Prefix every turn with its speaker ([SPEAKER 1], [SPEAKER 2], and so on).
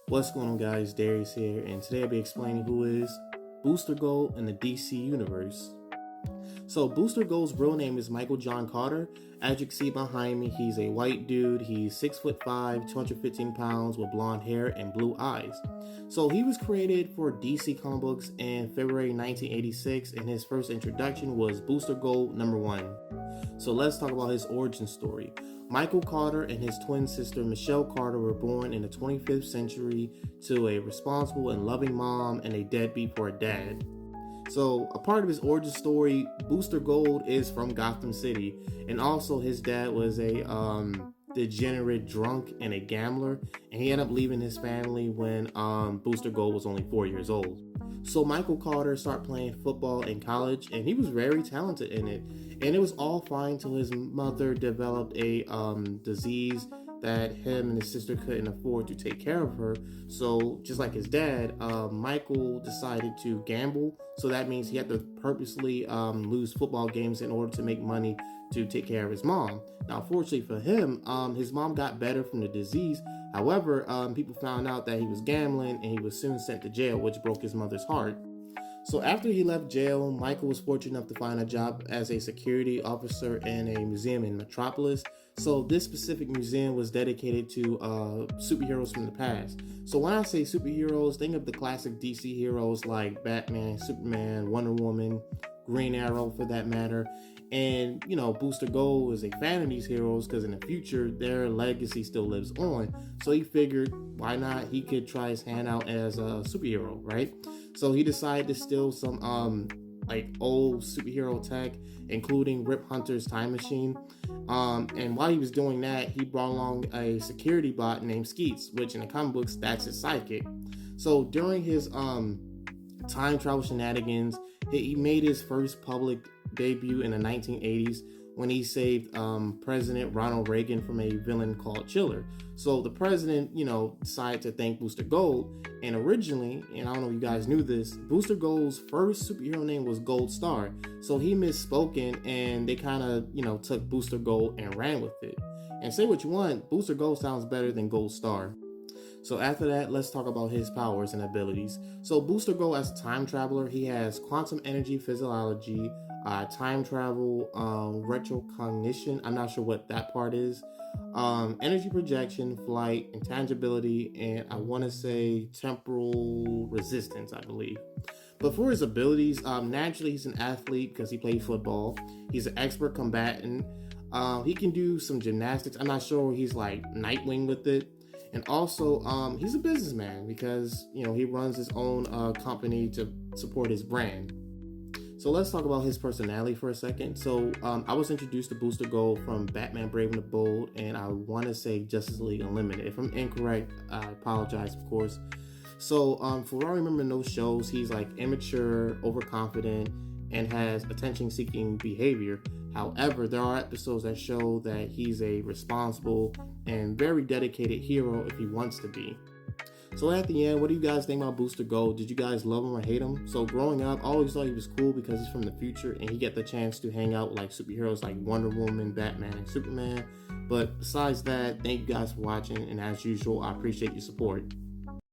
[SPEAKER 1] What's going on, guys? Darius here, and today I'll be explaining who is Booster Gold in the DC Universe. So, Booster Gold's real name is Michael John Carter. As you can see behind me, he's a white dude. He's 6'5", 215 pounds with blonde hair and blue eyes. So, he was created for DC comic books in February 1986, and his first introduction was Booster Gold #1. So, let's talk about his origin story. Michael Carter and his twin sister Michelle Carter were born in the 25th century to a responsible and loving mom and a deadbeat for a dad. So, a part of his origin story, Booster Gold is from Gotham City, and also his dad was a degenerate drunk and a gambler, and he ended up leaving his family when Booster Gold was only 4 years old. So Michael Carter started playing football in college, and he was very talented in it. And it was all fine till his mother developed a disease that him and his sister couldn't afford to take care of her. So just like his dad, Michael decided to gamble. So that means he had to purposely lose football games in order to make money to take care of his mom. Now, fortunately for him, his mom got better from the disease. However, people found out that he was gambling, and he was soon sent to jail, which broke his mother's heart. So after he left jail, Michael was fortunate enough to find a job as a security officer in a museum in Metropolis. So this specific museum was dedicated to superheroes from the past. So when I say superheroes, think of the classic DC heroes like Batman, Superman, Wonder Woman, Green Arrow for that matter. And, Booster Gold is a fan of these heroes because in the future, their legacy still lives on. So he figured, why not? He could try his hand out as a superhero, right? So he decided to steal some old superhero tech, including Rip Hunter's time machine. And while he was doing that, he brought along a security bot named Skeets, which in the comic books, that's his sidekick. So during his time travel shenanigans, he made his first public debut in the 1980s when he saved President Ronald Reagan from a villain called Chiller. So the president, decided to thank Booster Gold. And originally, and I don't know if you guys knew this, Booster Gold's first superhero name was Gold Star. So he misspoken, and they kind of, took Booster Gold and ran with it. And say what you want, Booster Gold sounds better than Gold Star. So after that, let's talk about his powers and abilities. So Booster Gold, as a time traveler, he has quantum energy physiology, time travel, retrocognition. I'm not sure what that part is. Energy projection, flight, intangibility, and I want to say temporal resistance, I believe. But for his abilities, naturally he's an athlete because he played football. He's an expert combatant. He can do some gymnastics. I'm not sure he's like Nightwing with it. And also, he's a businessman because, he runs his own company to support his brand. So let's talk about his personality for a second. So I was introduced to Booster Gold from Batman Brave and the Bold, and I want to say Justice League Unlimited. If I'm incorrect, I apologize, of course. So for what I remember in those shows, he's like immature, overconfident, and has attention-seeking behavior. However, there are episodes that show that he's a responsible and very dedicated hero if he wants to be. So at the end, what do you guys think about Booster Gold? Did you guys love him or hate him? So growing up, I always thought he was cool because he's from the future and he get the chance to hang out with like superheroes like Wonder Woman, Batman, and Superman. But besides that, thank you guys for watching, and as usual, I appreciate your support.